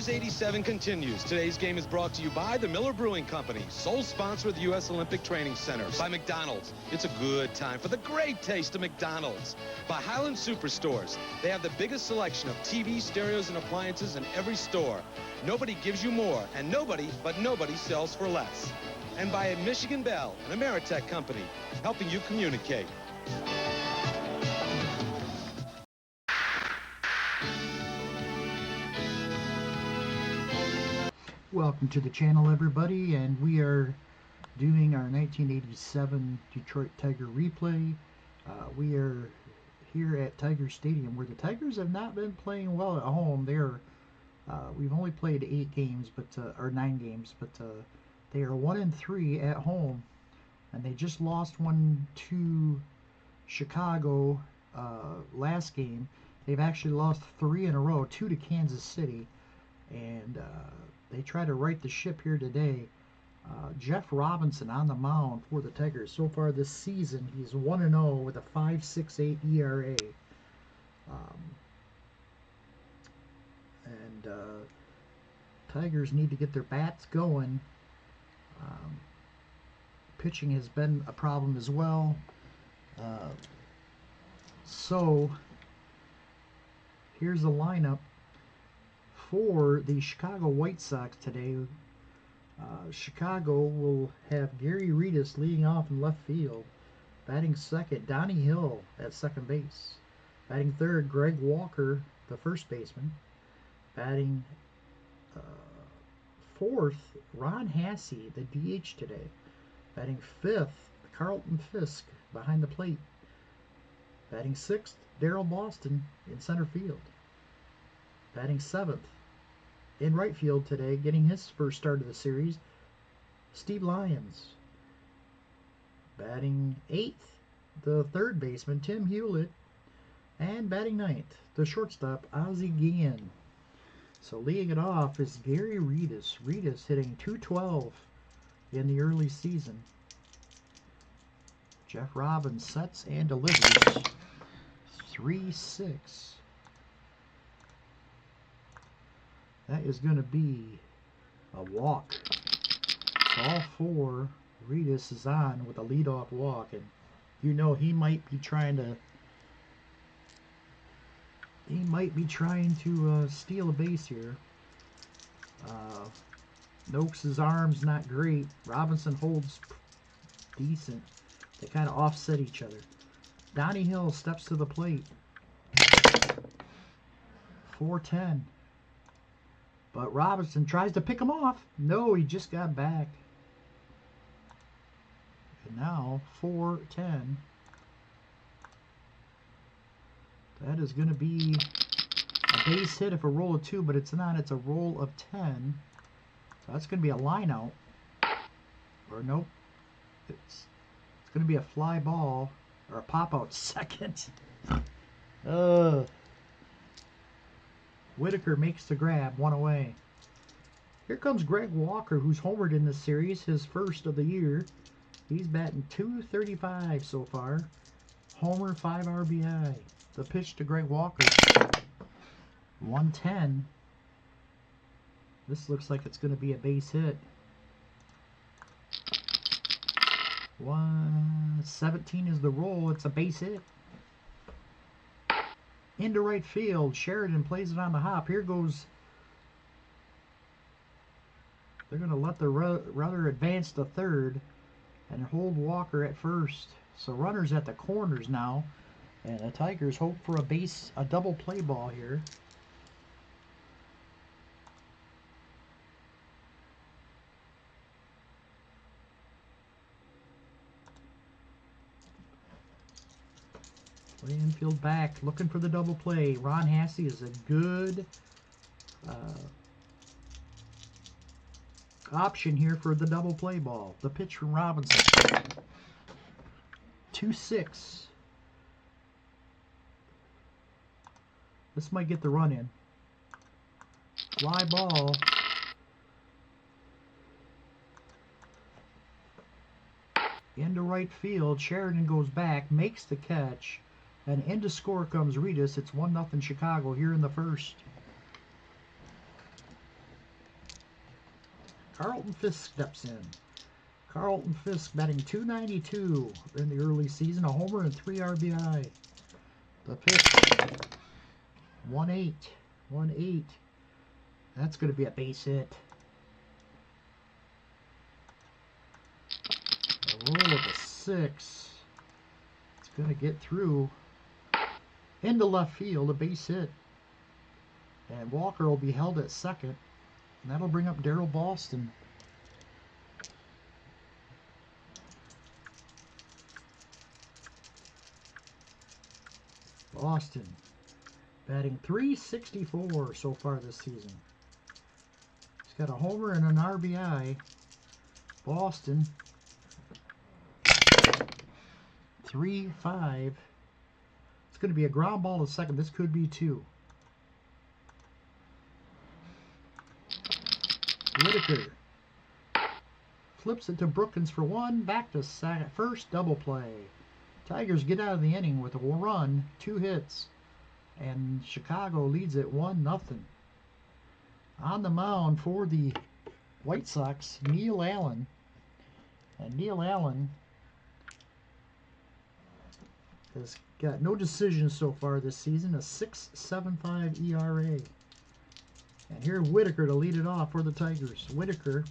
Tigers 87 continues. Today's game is brought to you by the Miller Brewing Company, sole sponsor of the U.S. Olympic Training Center. By McDonald's. It's a good time for the great taste of McDonald's. By Highland Superstores. They have the biggest selection of TV, stereos, and appliances in every store. Nobody gives you more, and nobody sells for less. And by Michigan Bell, an Ameritech company, helping you communicate. Welcome to the channel, everybody, and we are doing our 1987 Detroit Tiger replay. We are here at Tiger Stadium, where the Tigers have not been playing well at home. We've only played 8 games, or 9 games, but they are 1-3 at home, and they just lost one to Chicago last game. They've actually lost 3 in a row, 2 to Kansas City, and they try to right the ship here today. Jeff Robinson on the mound for the Tigers. So far this season, he's 1-0 with a 5.68 ERA. Tigers need to get their bats going. Pitching has been a problem as well. So here's the lineup for the Chicago White Sox today. Chicago will have Gary Redus leading off in left field. Batting second, Donnie Hill at second base. Batting third, Greg Walker, the first baseman. Batting fourth, Ron Hassey, the DH today. Batting fifth, Carlton Fisk behind the plate. Batting sixth, Daryl Boston in center field. Batting seventh, in right field today, getting his first start of the series, Steve Lyons. Batting eighth, the third baseman, Tim Hewlett. And batting ninth, the shortstop, Ozzie Guillen. So leading it off is Gary Redus. Redus hitting .212 in the early season. Jeff Robbins sets and delivers 3-6. That is going to be a walk. Ball 4. Redus is on with a leadoff walk, and you know he might be trying to steal a base here. Noakes' arm's not great. Robinson holds decent. They kind of offset each other. Donnie Hill steps to the plate. 4-10. But Robinson tries to pick him off. No, he just got back. And now 4-10. That is going to be a base hit if a roll of 2, but it's not. It's a roll of 10. So that's going to be a line out. Or nope. It's going to be a fly ball or a pop out second. Whitaker makes the grab, 1 away. Here comes Greg Walker, who's homered in this series, his first of the year. He's batting .235 so far. Homer, 5 RBI. The pitch to Greg Walker, 110. This looks like it's going to be a base hit. 117 is the roll. It's a base hit. Into right field. Sheridan plays it on the hop. Here goes. They're going to let the runner advance to third and hold Walker at first. So runners at the corners now. And the Tigers hope for a double play ball here. Infield back, looking for the double play. Ron Hassey is a good option here for the double play ball. The pitch from Robinson. 2-6. This might get the run in. Fly ball. Into right field. Sheridan goes back, makes the catch. And into score comes Redus. It's 1-0 Chicago here in the first. Carlton Fisk steps in. Carlton Fisk batting .292 in the early season, a homer and 3 RBI. The pitch, 1-8, 1-8. That's going to be a base hit. A roll of a 6. It's going to get through into left field, a base hit. And Walker will be held at second. And that'll bring up Daryl Boston. Boston batting .364 so far this season. He's got a homer and an RBI. Boston 3-5. It's going to be a ground ball to second. This could be 2. Whitaker flips it to Brookins for 1. Back to second. First, double play. Tigers get out of the inning with a run, 2 hits, and Chicago leads it 1-0. On the mound for the White Sox, Neil Allen. And Neil Allen has got no decisions so far this season, a 6.75 ERA. And here Whitaker to lead it off for the Tigers. Whitaker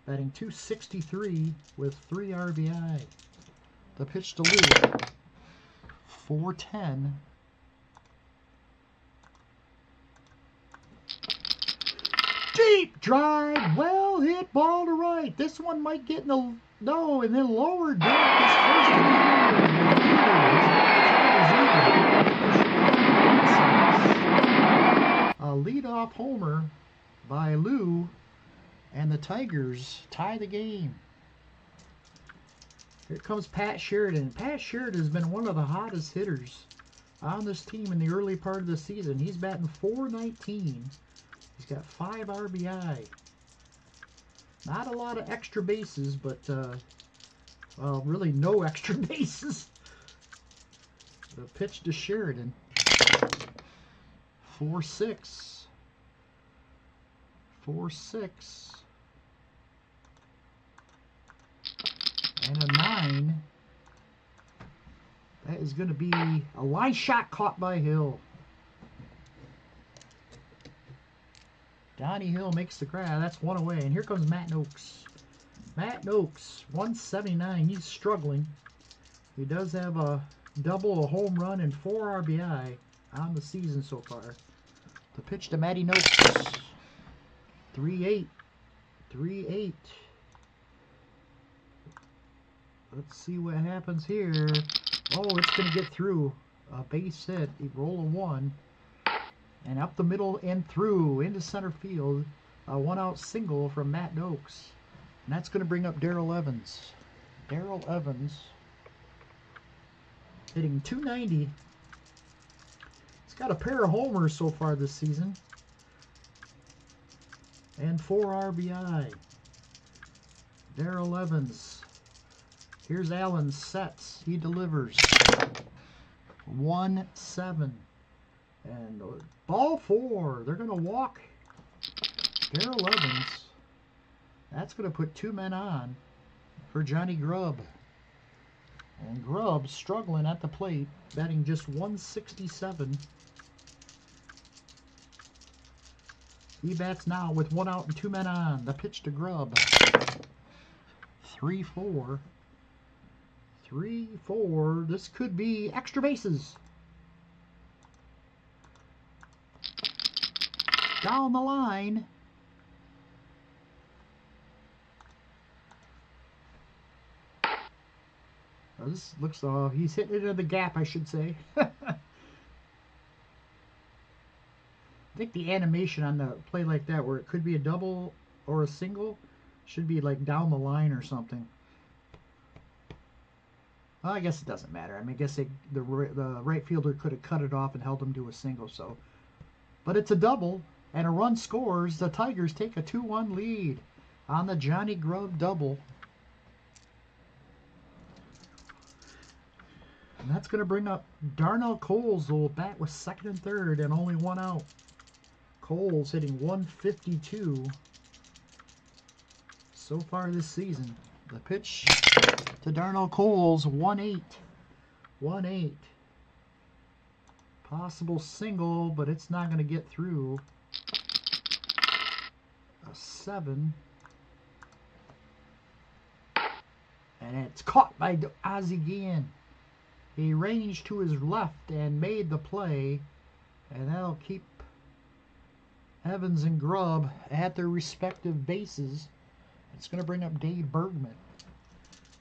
batting .263 with 3 RBI. The pitch to Lou, 4-10. Deep drive, well hit ball to right. This one might get in the no, and then lowered down his first. A leadoff homer by Lou, and the Tigers tie the game. Here comes Pat Sheridan. Pat Sheridan has been one of the hottest hitters on this team in the early part of the season. He's batting .419. He's got 5 RBI. Not a lot of extra bases, but well, really no extra bases. The pitch to Sheridan. 4-6. 4-6. And a 9. That is going to be a line shot caught by Hill. Donnie Hill makes the grab. That's 1 away. And here comes Matt Noakes. Matt Noakes, 179. He's struggling. He does have a double, a home run, and 4 RBI on the season so far. The pitch to Matty Noakes. 3-8. 3-8. Let's see what happens here. Oh, it's going to get through. A base hit. Roll a 1. And up the middle and through into center field. A 1-out single from Matt Noakes. And that's going to bring up Darrell Evans. Darrell Evans hitting .290. He's got a pair of homers so far this season. And 4 RBI. Darrell Evans. Here's Allen, sets. He delivers. 1-7. And ball 4. They're going to walk Darrell Evans. That's going to put 2 men on for Johnny Grubb. And Grubb struggling at the plate, batting just .167. He bats now with 1 out and 2 men on. The pitch to Grubb. 3-4. 3-4. This could be extra bases. Down the line. Oh, this looks, he's hitting it into the gap, I should say. I think the animation on the play like that, where it could be a double or a single, should be like down the line or something. Well, I guess it doesn't matter. I mean, I guess the right fielder could have cut it off and held him to a single. So, but it's a double, and a run scores. The Tigers take a 2-1 lead on the Johnny Grubb double. And that's going to bring up Darnell Coles, who will bat with second and third and only 1 out. Coles hitting .152. so far this season. The pitch to Darnell Coles, 1-8. 1-8. Possible single, but it's not going to get through. A 7. And it's caught by Ozzie Guillen. He ranged to his left and made the play. And that'll keep Evans and Grubb at their respective bases. It's going to bring up Dave Bergman.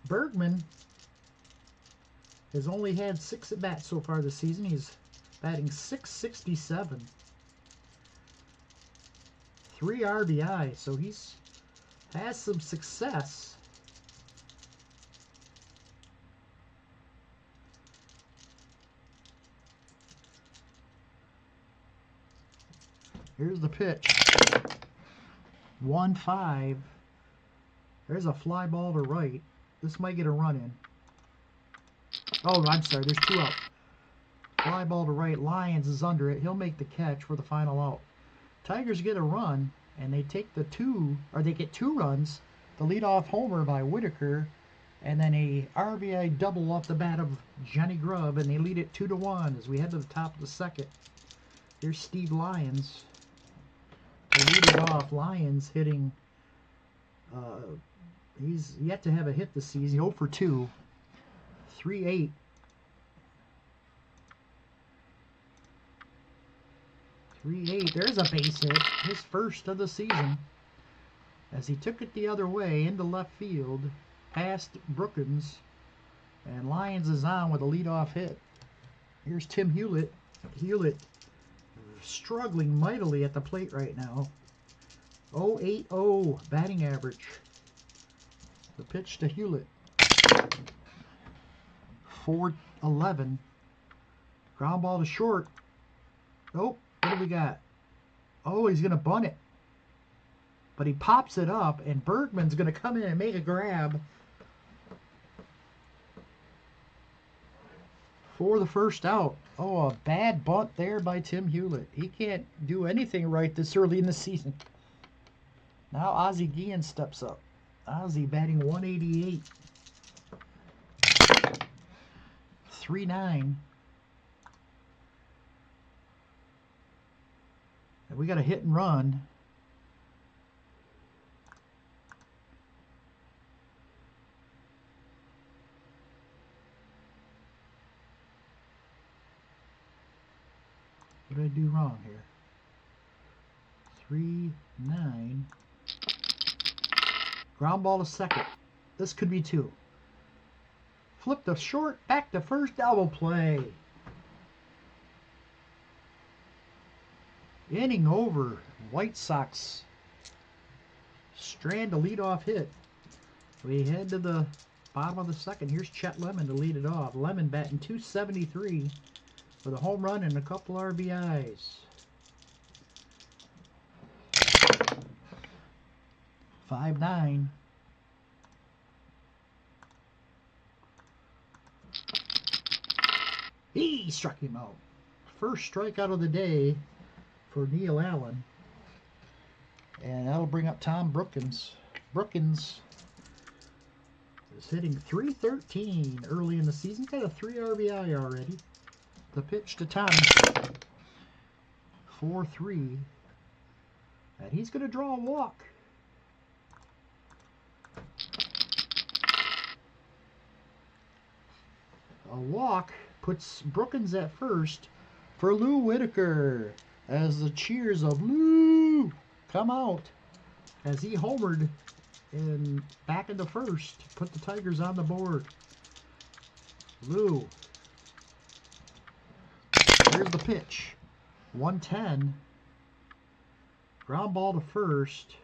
Bergman has only had 6 at-bats so far this season. He's batting .667. 3 RBI, so he's has some success. Here's the pitch. 1-5. There's a fly ball to right. This might get a run in. Oh, I'm sorry. There's 2 out. Fly ball to right. Lyons is under it. He'll make the catch for the final out. Tigers get a run, and they take they get 2 runs. The leadoff homer by Whitaker, and then a RBI double off the bat of Johnny Grubb, and they lead it 2-1 as we head to the top of the second. Here's Steve Lyons. To lead it off. Lyons hitting. He's yet to have a hit this season. 0 for 2. 3-8. There's a base hit. His first of the season. As he took it the other way into left field. Past Brookins. And Lyons is on with a leadoff hit. Here's Tim Hewlett. Hewlett struggling mightily at the plate right now. 0.80 batting average. The pitch to Hewlett. 4-11. Ground ball to short. Oh, what do we got? Oh, he's going to bunt it. But he pops it up, and Bergman's going to come in and make a grab for the first out. Oh, a bad bunt there by Tim Hewlett. He can't do anything right this early in the season. Now Ozzie Guillen steps up. Ozzie batting 188. 3-9. And we got a hit and run. What did I do wrong here? 3-9. Ground ball to second. This could be 2. Flip to short, back to first, double play. Inning over. White Sox strand a leadoff hit. We head to the bottom of the second. Here's Chet Lemon to lead it off. Lemon batting .273 with a home run and a couple RBIs. 5-9. He struck him out. First strikeout of the day for Neil Allen. And that'll bring up Tom Brookins. Brookins is hitting .313 early in the season. Got a 3 RBI already. The pitch to Tommy. 4-3. And he's going to draw a walk. A walk puts Brookins at first for Lou Whitaker. As the cheers of Lou come out as he homered and back into first, put the Tigers on the board. Lou. Here's the pitch. 1-10. Ground ball to first.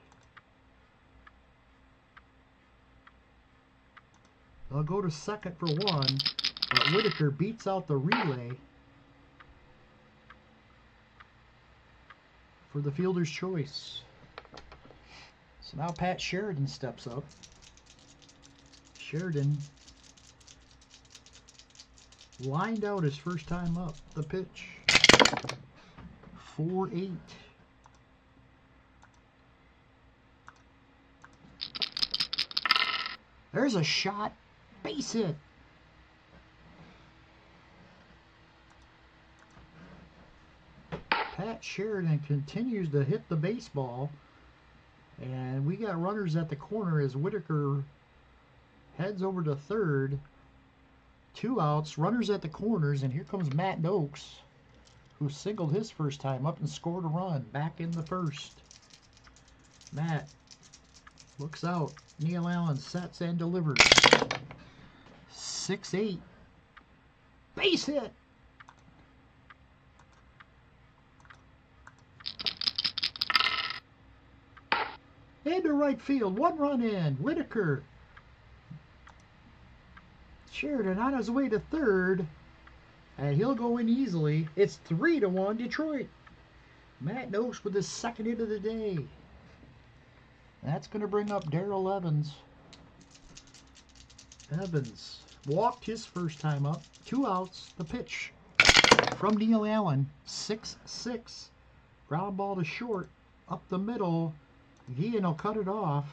They'll go to second for 1, but Whitaker beats out the relay for the fielder's choice. So now Pat Sheridan steps up. Sheridan lined out his first time up. The pitch. 4-8. There's a shot. Base hit. Pat Sheridan continues to hit the baseball. And we got runners at the corner as Whitaker heads over to third. 2 outs, runners at the corners, and here comes Matt Noakes, who singled his first time up and scored a run back in the first. Matt looks out. Neil Allen sets and delivers. 6-8. Base hit. Into right field. 1 run in. Whitaker. Sheridan on his way to third. And he'll go in easily. It's 3-1 Detroit. Matt Noakes with his second hit of the day. That's going to bring up Darrell Evans. Evans walked his first time up. 2 outs. The pitch from Neil Allen. 6-6. Ground ball to short. Up the middle. Guillen will cut it off.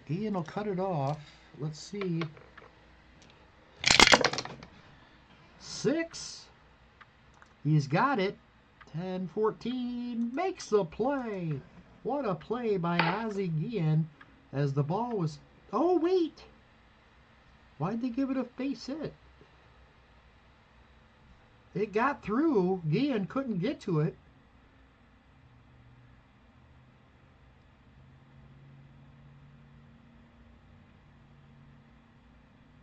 Guillen will cut it off. Let's see. 6. He's got it. 10-14. Makes the play. What a play by Ozzie Guillen as the ball was... Oh, wait. Why'd they give it a base hit? It got through. Guillen couldn't get to it.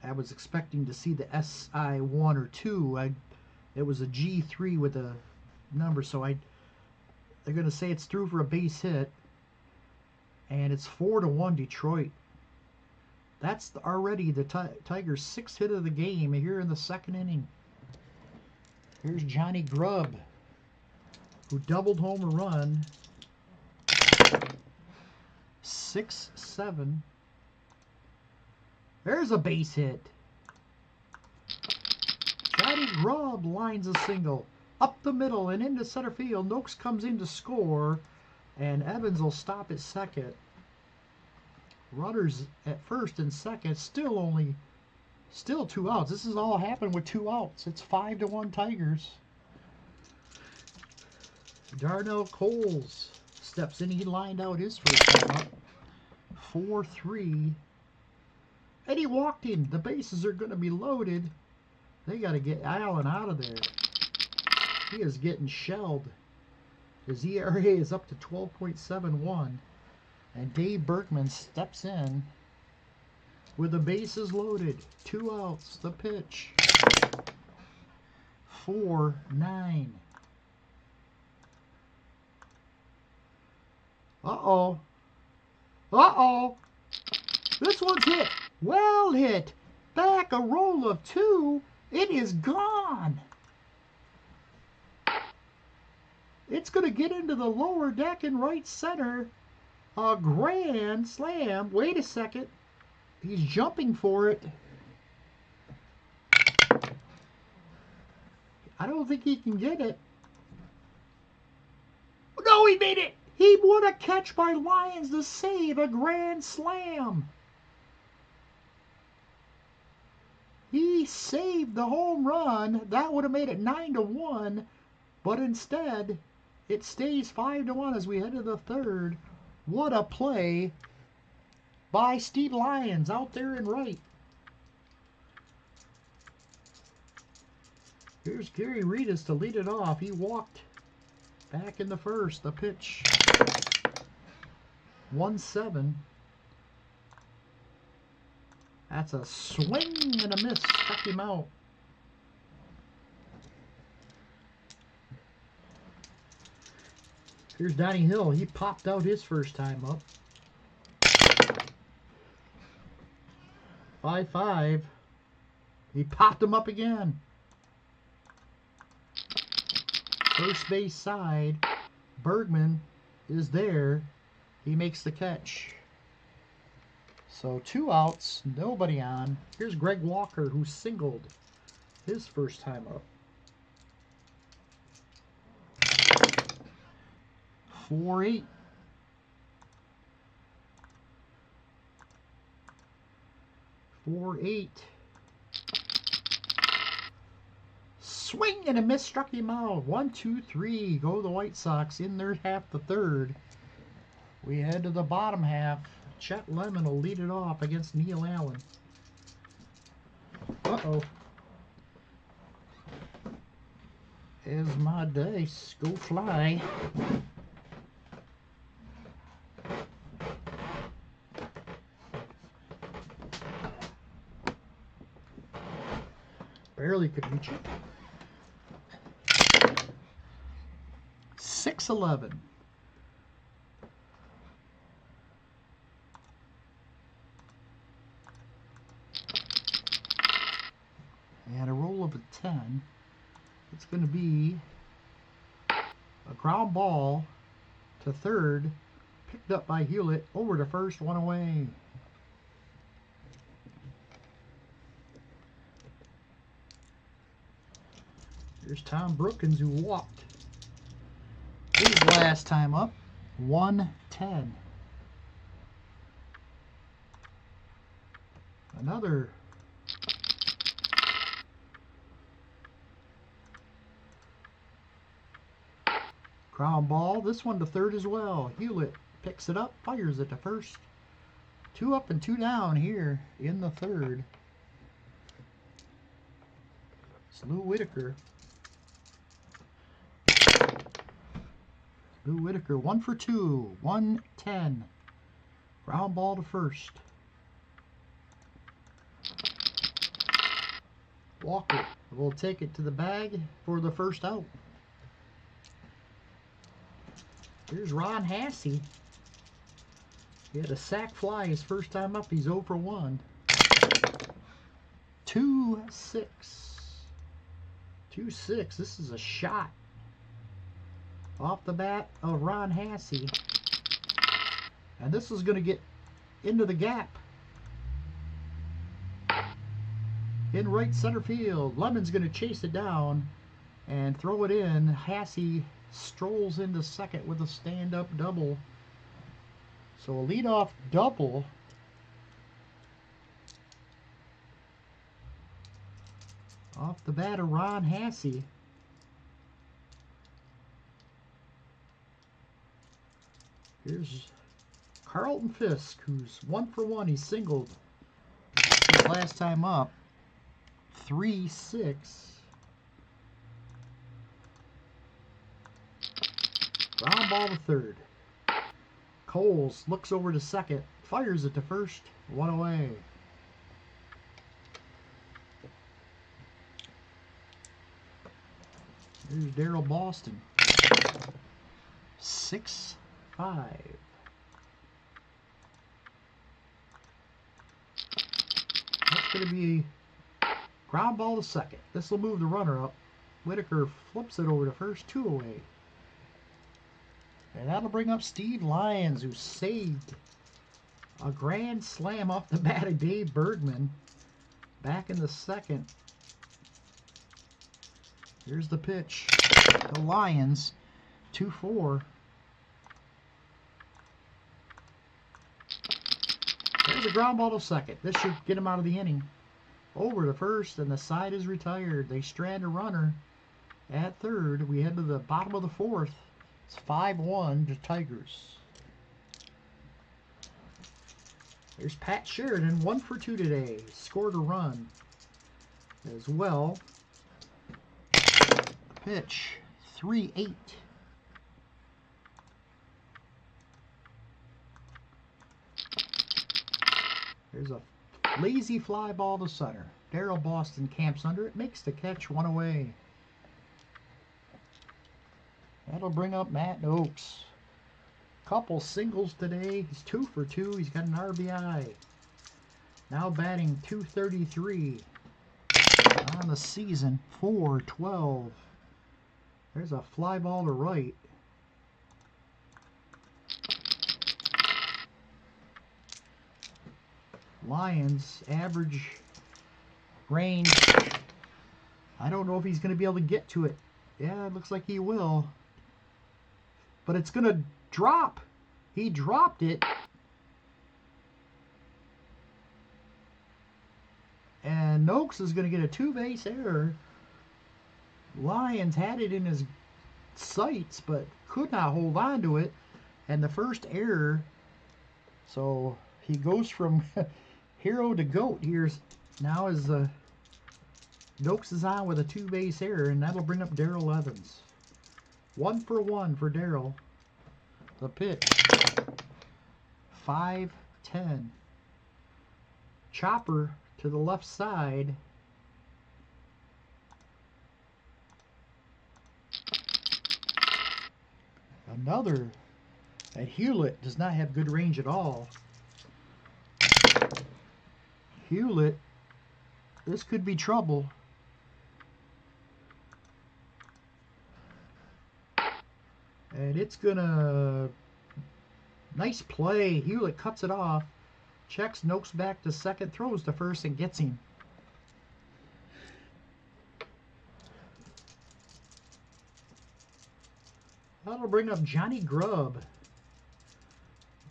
I was expecting to see the SI1 or 2. It was a G3 with a number, so they're going to say it's through for a base hit. And it's 4-1 Detroit. That's already the Tigers' 6th hit of the game here in the second inning. Here's Johnny Grubb, who doubled home a run. 6-7. There's a base hit. Johnny Grubb lines a single. Up the middle and into center field. Noakes comes in to score. And Evans will stop at second. Runners at first and second. Still 2 outs. This has all happened with 2 outs. It's 5-1 Tigers. Darnell Coles steps in. He lined out his first time up. 4-3. And he walked in. The bases are going to be loaded. They got to get Allen out of there. He is getting shelled. His ERA is up to 12.71. And Dave Berkman steps in with the bases loaded. 2 outs. The pitch. 4-9. Uh-oh. Uh-oh. This one's hit. Well hit. Back a roll of 2. It is gone. It's going to get into the lower deck in right center. A grand slam. Wait a second. He's jumping for it. I don't think he can get it. No, he made it. He won a catch by Lyons to save a grand slam. He saved the home run. That would have made it 9-1. But instead, it stays 5-1 as we head to the third. What a play by Steve Lyons out there in right. Here's Gary Reedus to lead it off. He walked back in the first. The pitch. 1-7. That's a swing and a miss. Struck him out. Here's Donnie Hill. He popped out his first time up. 5-5. He popped him up again. First base side. Bergman is there. He makes the catch. So 2 outs, nobody on. Here's Greg Walker, who singled his first time up. 4-8. 4-8. Swing and a miss, struck him out. 1-2-3. Go the White Sox in their half, the third. We head to the bottom half. Chet Lemon will lead it off against Neil Allen. Uh-oh. As my dice go fly. Barely could reach it. 6-11. And a roll of a 10. It's going to be a ground ball to third, picked up by Hewlett, over to first, one away. Here's Tom Brookins, who walked his last time up. 110. Another ground ball. This one to third as well. Hewlett picks it up, fires it to first. 2 up and 2 down here in the third. It's Lou Whitaker. Lou Whitaker, 1 for 2, 110. Ground ball to first. Walker will take it to the bag for the first out. Here's Ron Hassey. He had a sac fly his first time up. He's 0 for 1. 2-6. 2-6. This is a shot off the bat of Ron Hassey. And this is going to get into the gap in right center field. Lemon's going to chase it down and throw it in. Hassey strolls into second with a stand-up double. So a leadoff double. Off the bat of Ron Hassey. Here's Carlton Fisk, who's 1 for 1. He singled his last time up. 3-6. Ground ball to third. Coles looks over to second, fires it to first, 1 away. Here's Daryl Boston. 6-5. That's going to be ground ball to second. This will move the runner up. Whitaker flips it over to first, 2 away. And that'll bring up Steve Lyons, who saved a grand slam off the bat of Dave Bergman back in the second. Here's the pitch. The Lions, 2-4. There's a ground ball to second. This should get him out of the inning. Over to first, and the side is retired. They strand a runner at third. We head to the bottom of the fourth. It's 5-1 to Tigers. There's Pat Sheridan, 1 for 2 today. Scored a run as well. Pitch, 3-8. There's a lazy fly ball to center. Daryl Boston camps under it, makes the catch, 1 away. That'll bring up Matt Oakes. Couple singles today. He's 2 for 2. He's got an RBI. Now batting .233 on the season. 4-12. There's a fly ball to right. Lions average range. I don't know if he's going to be able to get to it. Yeah, it looks like he will. But it's going to drop. He dropped it. Noakes is going to get a 2-base error. Lyons had it in his sights, but could not hold on to it. And the first error, so he goes from hero to GOAT here now as Noakes is on with a 2-base error, and that'll bring up Darrell Evans. 1 for 1 for Darrell. The pitch. 5-10. Chopper to the left side. Another. And Hewlett does not have good range at all. Hewlett, this could be trouble. And it's gonna, nice play. Hewlett cuts it off, checks Noakes back to second, throws to first, and gets him. That'll bring up Johnny Grubb.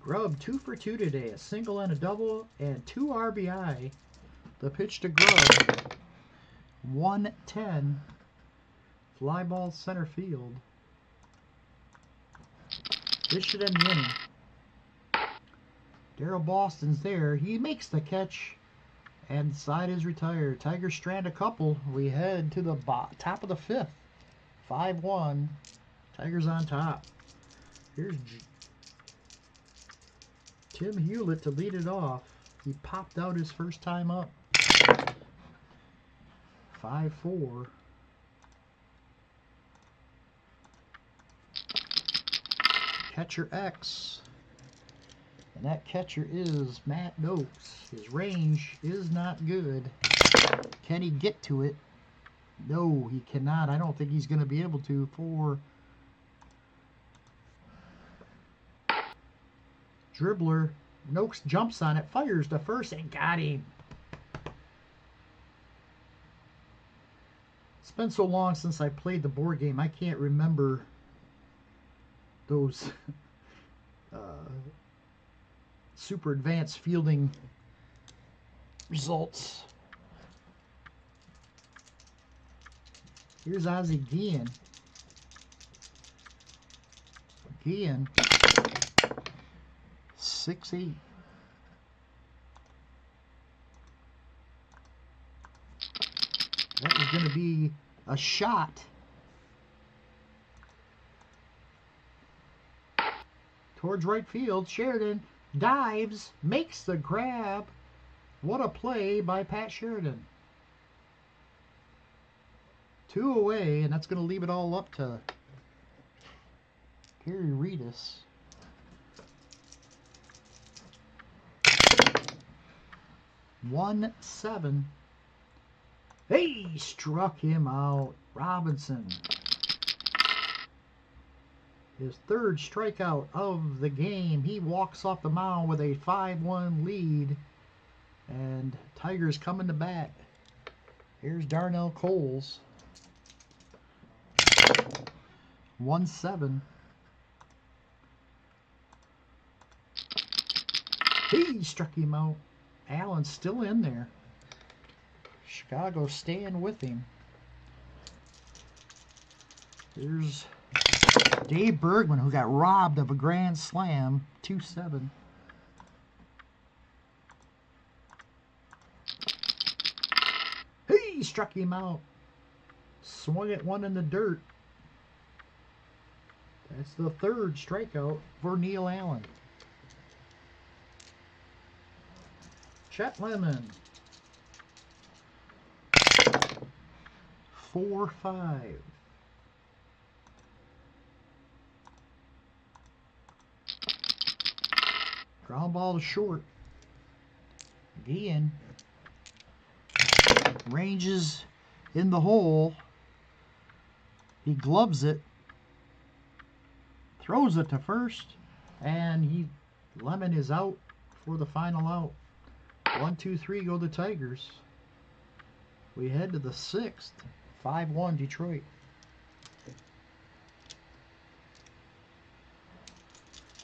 Grubb 2 for 2 today, a single and a double, and 2 RBI. The pitch to Grubb. 1-10. Fly ball center field. This should end the inning. Darrell Boston's there. He makes the catch, and side is retired. Tigers strand a couple. We head to the top of the 5th. 5-1. Tigers on top. Here's Tim Hewlett to lead it off. He popped out his first time up. 5-4. Catcher X. And that catcher is Matt Noakes. His range is not good. Can he get to it? No, he cannot. I don't think he's going to be able to for dribbler. Noakes jumps on it, fires to first, and got him. It's been so long since I played the board game, I can't remember those super advanced fielding results. Here's Ozzie Guillen. Guillen, 6'8". That is going to be a shot. Towards right field. Sheridan dives, makes the grab. What a play by Pat Sheridan. 2 away, and that's going to leave it all up to Gary Reedus. One 7. Hey, struck him out. Robinson. His 3rd strikeout of the game. He walks off the mound with a 5-1 lead. And Tigers coming to bat. Here's Darnell Coles. 1-7. He struck him out. Allen's still in there. Chicago staying with him. Here's Dave Bergman, who got robbed of a grand slam. 2-7. He struck him out. Swung at one in the dirt. That's the 3rd strikeout for Neil Allen. Chet Lemon. 4-5. Ground ball to short. Guillen ranges in the hole. He gloves it. Throws it to first. And Lemon is out for the final out. 1, 2, 3 go the Tigers. We head to the 6th. 5-1 Detroit.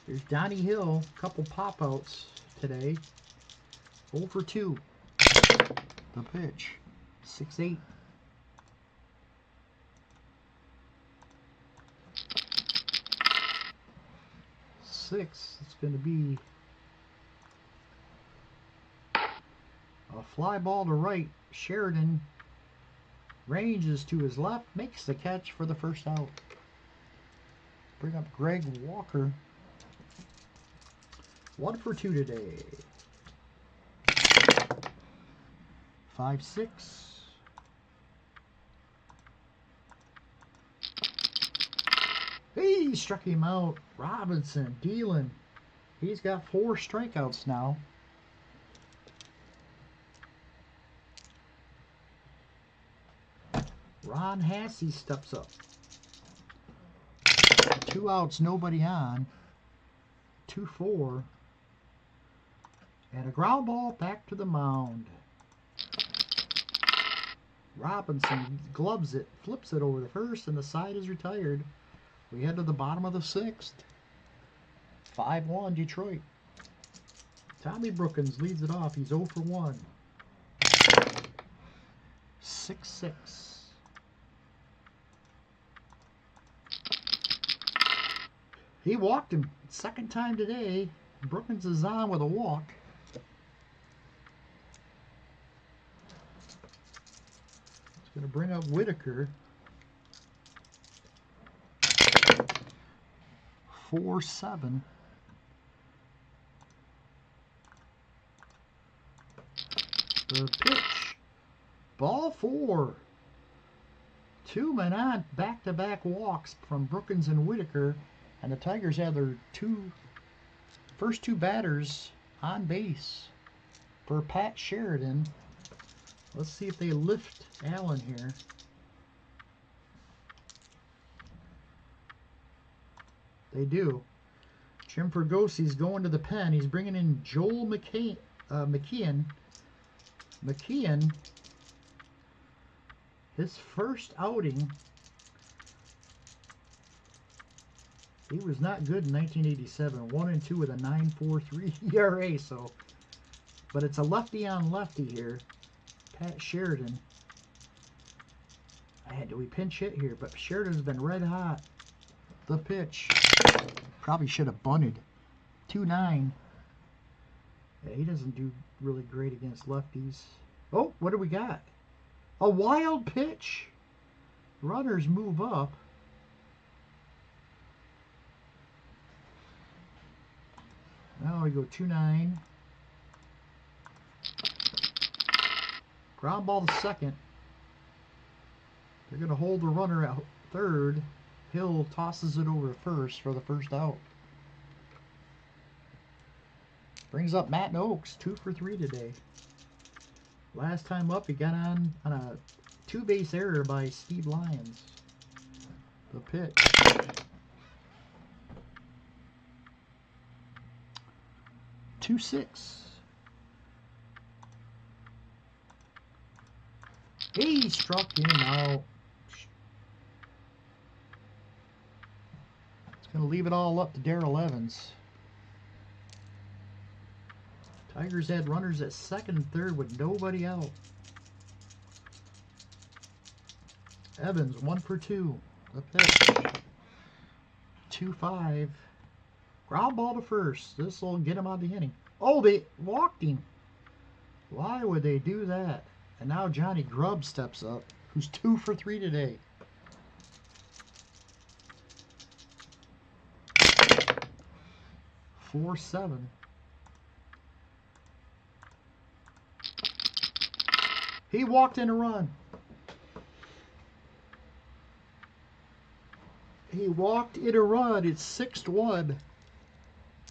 There's Donnie Hill. Couple pop-outs today. 0 for 2. The pitch. 6-8. Six. It's going to be a fly ball to right. Sheridan ranges to his left, makes the catch for the first out. Bring up Greg Walker. 1 for 2 today. 5-6. He struck him out. Robinson dealing. He's got 4 strikeouts now. Ron Hassey steps up. 2 outs, nobody on. 2-4. And a ground ball back to the mound. Robinson gloves it, flips it over the first, and the side is retired. We head to the bottom of the 6th. 5-1 Detroit. Tommy Brookins leads it off. He's 0 for 1. 6-6. He walked him. Second time today. Brookins is on with a walk. It's going to bring up Whitaker. 4-7. The pitch. Ball 4. 2 men on. Back-to-back walks from Brookins and Whitaker. And the Tigers have their first two batters on base for Pat Sheridan. Let's see if they lift Allen here. They do. Jim Fergosi's going to the pen. He's bringing in Joel McKeon. McKeon, his first outing, he was not good in 1987. 1-2 with a 9.43 ERA. So, but it's a lefty on lefty here. Pat Sheridan. Do we pinch hit here? But Sheridan's been red hot. The pitch. Probably should have bunted. 2-9. Yeah, he doesn't do really great against lefties. Oh, what do we got? A wild pitch. Runners move up. Now we go 2-9. Ground ball to second. They're going to hold the runner at third. Hill tosses it over to first for the first out. Brings up Matt Oakes, 2 for 3 today. Last time up, he got on a 2-base error by Steve Lyons. The pitch. Two 6. He struck him out. It's going to leave it all up to Darrell Evans. Tigers had runners at second and third with nobody out. Evans, 1 for 2. The pitch. 2-5. Ground ball to first. This will get him out of the inning. Oh, they walked him. Why would they do that? And now Johnny Grubb steps up, who's 2 for 3 today. Four 7. He walked in a run. He walked in a run. It's 6-1.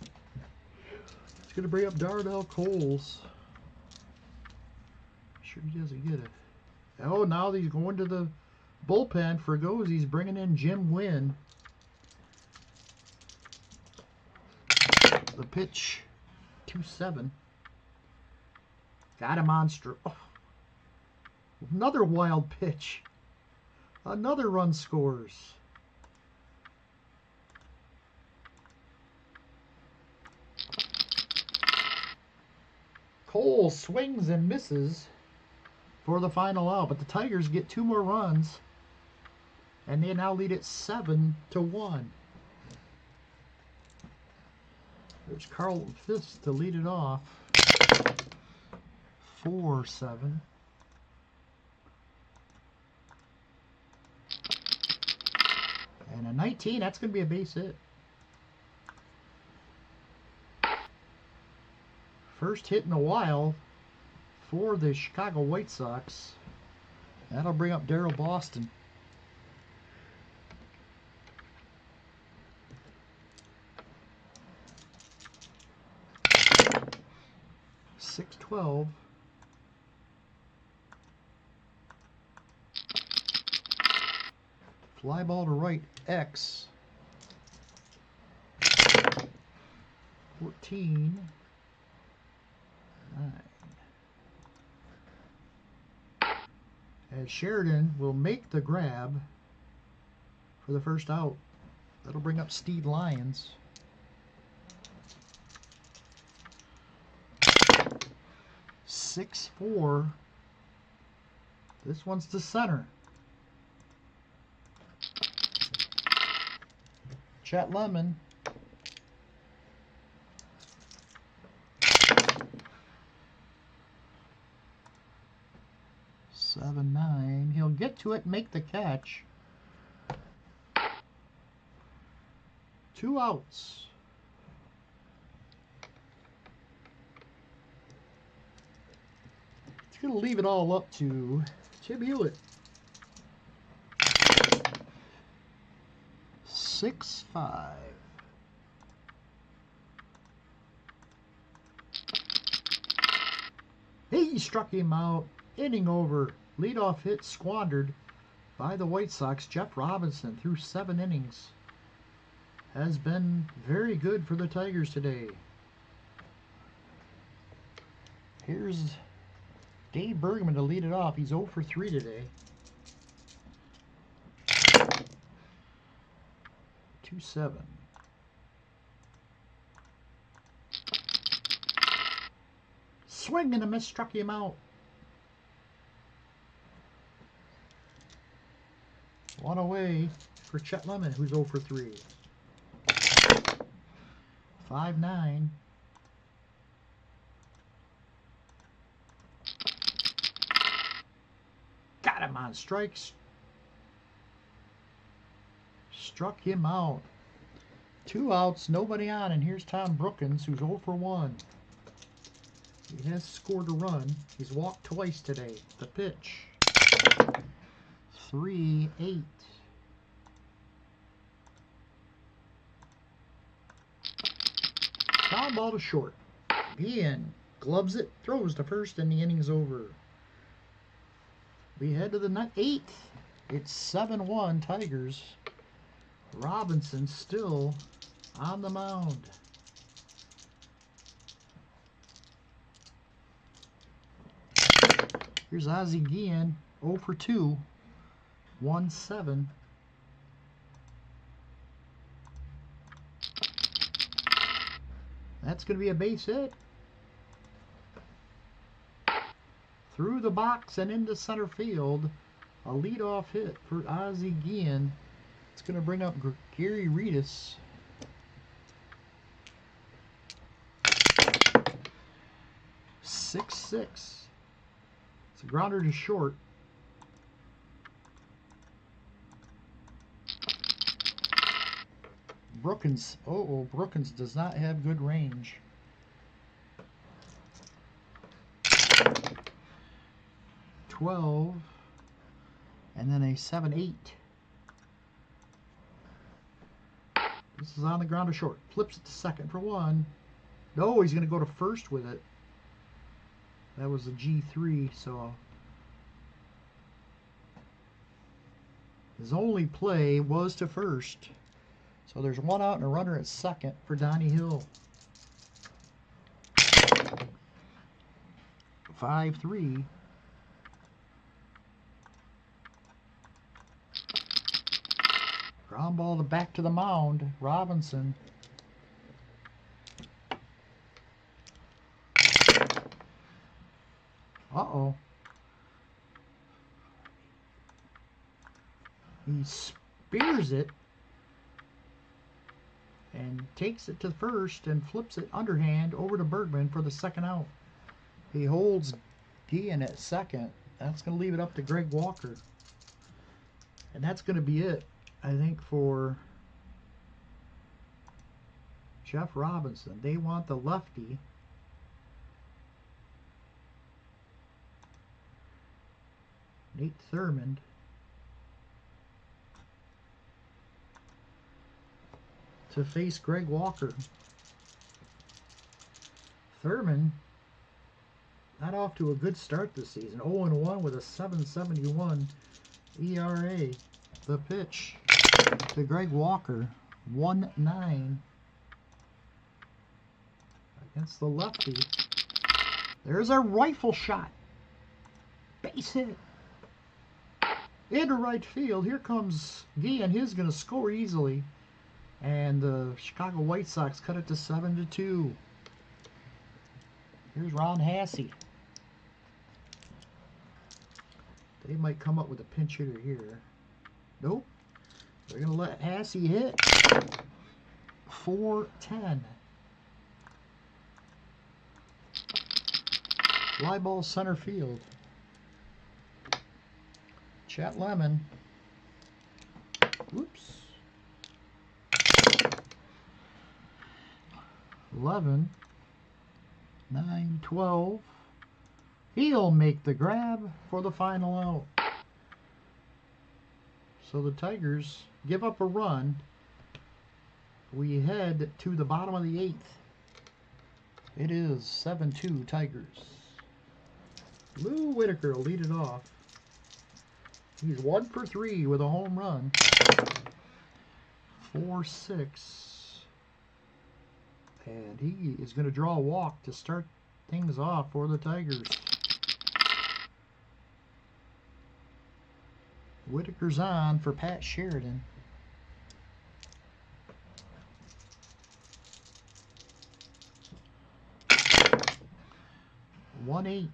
It's going to bring up Darnell Coles. Sure he doesn't get it. Oh, now he's going to the bullpen. Fergosi's bringing in Jim Wynn. The pitch, 2-7. Got a monster. Oh. Another wild pitch. Another run scores. Cole swings and misses for the final out. But the Tigers get 2 more runs, and they now lead it 7-1. There's Carlton Fisk to lead it off. 4-7. And a 19, that's going to be a base hit. First hit in a while for the Chicago White Sox. That'll bring up Daryl Boston. .612. Fly ball to right, X. 14. 9. As Sheridan will make the grab for the first out. That'll bring up Steve Lyons. .64. This one's to center. Chet Lemon. Seven, 9. He'll get to it and make the catch. 2 outs. It's going to leave it all up to Tim Hewlett. 6-5. He struck him out. Inning over. Leadoff hit squandered by the White Sox. Jeff Robinson, through 7 innings, has been very good for the Tigers today. Here's Dave Bergman to lead it off. He's 0 for 3 today. 2-7. Swing and a miss, struck him out. 1 away for Chet Lemon, who's 0 for 3. 5-9. Got him on strikes. Struck him out. 2 outs, nobody on, and here's Tom Brookins, who's 0 for 1. He has scored a run. He's walked twice today. The pitch. 3-8. Foul ball to short. Ian gloves it, throws to first, and the inning's over. We head to the 8th. It's 7-1 Tigers. Robinson still on the mound. Here's Ozzie Guillen, 0 for 2. 1-7. That's going to be a base hit. Through the box and into center field. A leadoff hit for Ozzie Guillen. It's going to bring up Gary Redus. .66. It's a grounder to short. Brookins. Brookins does not have good range. .12. And then a 7-8. This is on the ground to short. Flips it to second for 1. No, he's going to go to first with it. That was a G3, so his only play was to first. So there's 1 out and a runner at second for Donnie Hill. 5-3. Ground ball back to the mound. Robinson. Uh-oh. He spears it and takes it to first and flips it underhand over to Bergman for the second out. He holds Guillen at second. That's going to leave it up to Greg Walker. And that's going to be it, I think, for Jeff Robinson. They want the lefty. Nate Thurmond. To face Greg Walker. Thurmond not off to a good start this season. 0-1 with a 7.71 ERA. The pitch to Greg Walker. 1-9 against the lefty. There's a rifle shot. Base hit. Into right field. Here comes Guillen. He's going to score easily. And the Chicago White Sox cut it to 7-2. Here's Ron Hassey. They might come up with a pinch hitter here. Nope. They're going to let Hassey hit. 4-10. Fly ball center field. Chet Lemon. Whoops. 11. 9, 12. He'll make the grab for the final out. So the Tigers give up a run. We head to the bottom of the 8th. It is 7-2 Tigers. Lou Whitaker will lead it off. He's 1 for 3 with a home run. 4-6. And he is going to draw a walk to start things off for the Tigers. Whitaker's on for Pat Sheridan. (1-8).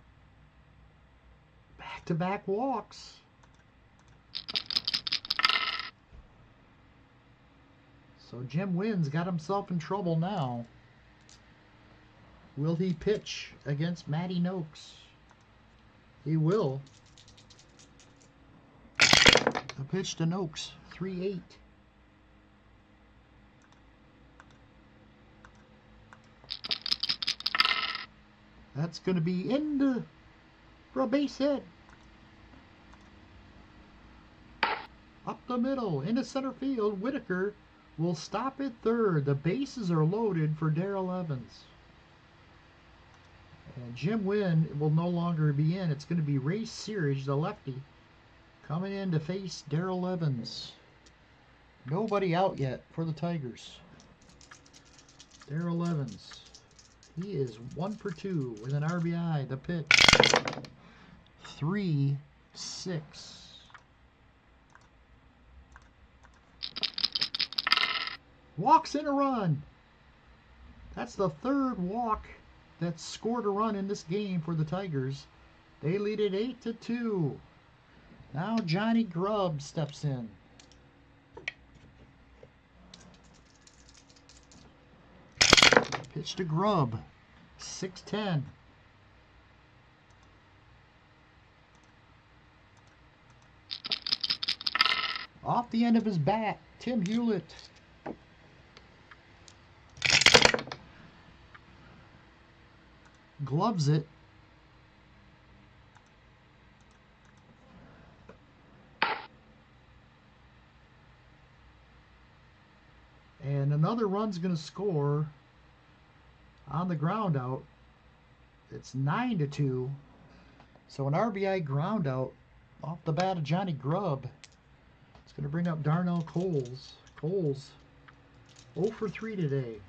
Back-to-back walks. So Jim Wynn's got himself in trouble now. Will he pitch against Matty Noakes? He will. A pitch to Noakes. 3-8. That's going to be into for a base hit. Up the middle, into center field. Whitaker will stop at third. The bases are loaded for Darrell Evans. And Jim Wynn will no longer be in. It's going to be Ray Searage, the lefty, coming in to face Darrell Evans. Nobody out yet for the Tigers. Darrell Evans. He is 1 for 2 with an RBI. The pitch. 3-6. Walks in a run. That's the third walk that's scored a run in this game for the Tigers. They lead it 8-2. Now Johnny Grubb steps in. Pitch to Grubb. 6-10. Off the end of his bat, Tim Hewlett. Gloves it. And another run's going to score on the ground out. It's 9-2. So an RBI ground out off the bat of Johnny Grubb. It's going to bring up Darnell Coles. Coles 0 for 3 today.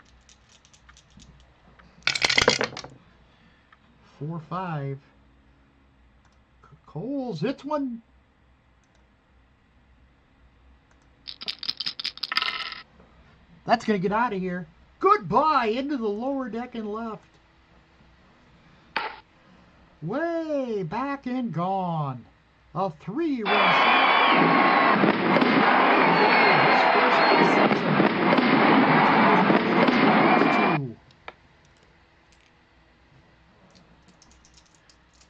4-5. Coles hits one. That's going to get out of here. Goodbye into the lower deck and left. Way back and gone. A 3-run shot.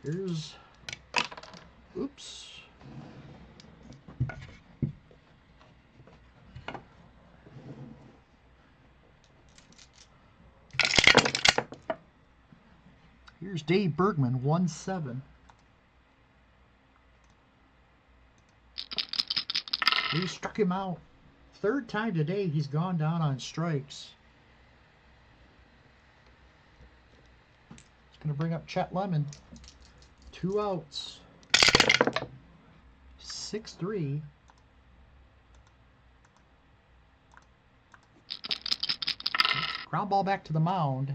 Here's, oops. Here's Dave Bergman, 1-7. He struck him out. Third time today he's gone down on strikes. It's going to bring up Chet Lemon. 2 outs. 6-3. Ground ball back to the mound.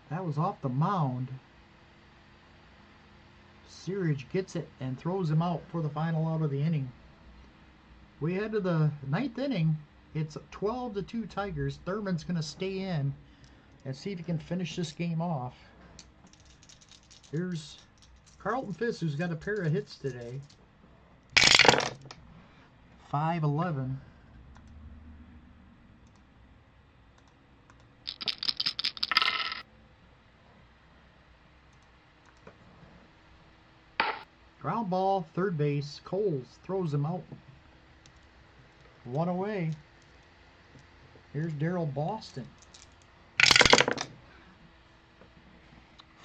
That was off the mound. Searage gets it and throws him out for the final out of the inning. We head to the 9th inning. It's 12-2 Tigers. Thurman's going to stay in and see if he can finish this game off. Here's Carlton Fisk, who's got a pair of hits today. 5-11. Ground ball, third base. Coles throws him out. 1 away. Here's Daryl Boston.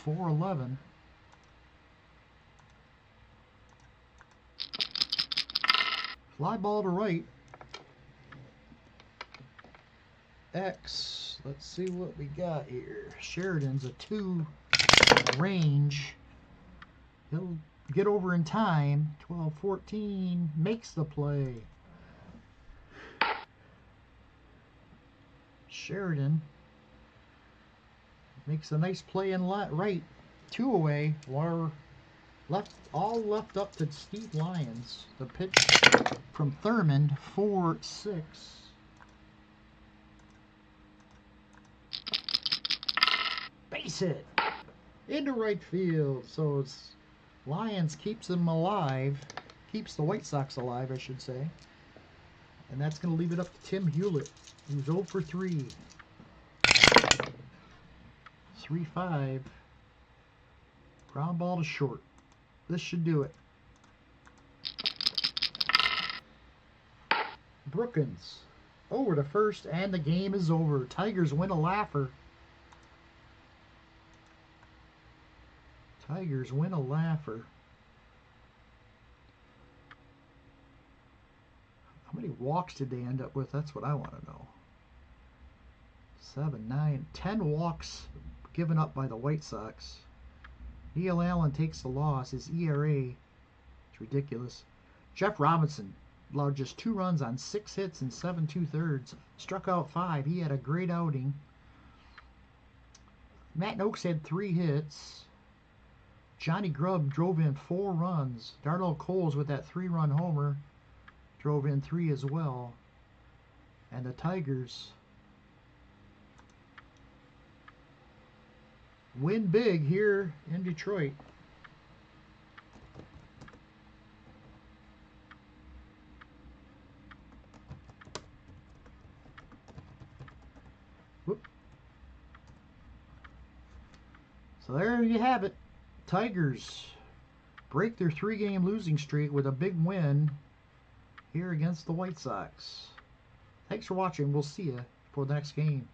4-11. Fly ball to right. X. Let's see what we got here. Sheridan's a 2 range. He'll get over in time. 12-14. Makes the play. Sheridan makes a nice play in right. 2 away. We're all left up to Steve Lyons. The pitch from Thurman. 4-6. Base hit into right field. So it's Lyons keeps them alive. Keeps the White Sox alive, I should say. And that's going to leave it up to Tim Hewlett, who's 0 for 3. 3-5. Ground ball to short. This should do it. Brookins over to first, and the game is over. Tigers win a laugher. Tigers win a laugher. How many walks did they end up with? That's what I want to know. 7, 9, 10 walks given up by the White Sox. Neil Allen takes the loss. His ERA is ridiculous. Jeff Robinson allowed just 2 runs on 6 hits and 7 2/3. Struck out 5. He had a great outing. Matt Noakes had 3 hits. Johnny Grubb drove in 4 runs. Darnell Coles with that 3-run homer drove in 3 as well. And the Tigers win big here in Detroit. Whoop. So there you have it. Tigers break their 3-game losing streak with a big win here against the White Sox. Thanks for watching. We'll see you for the next game.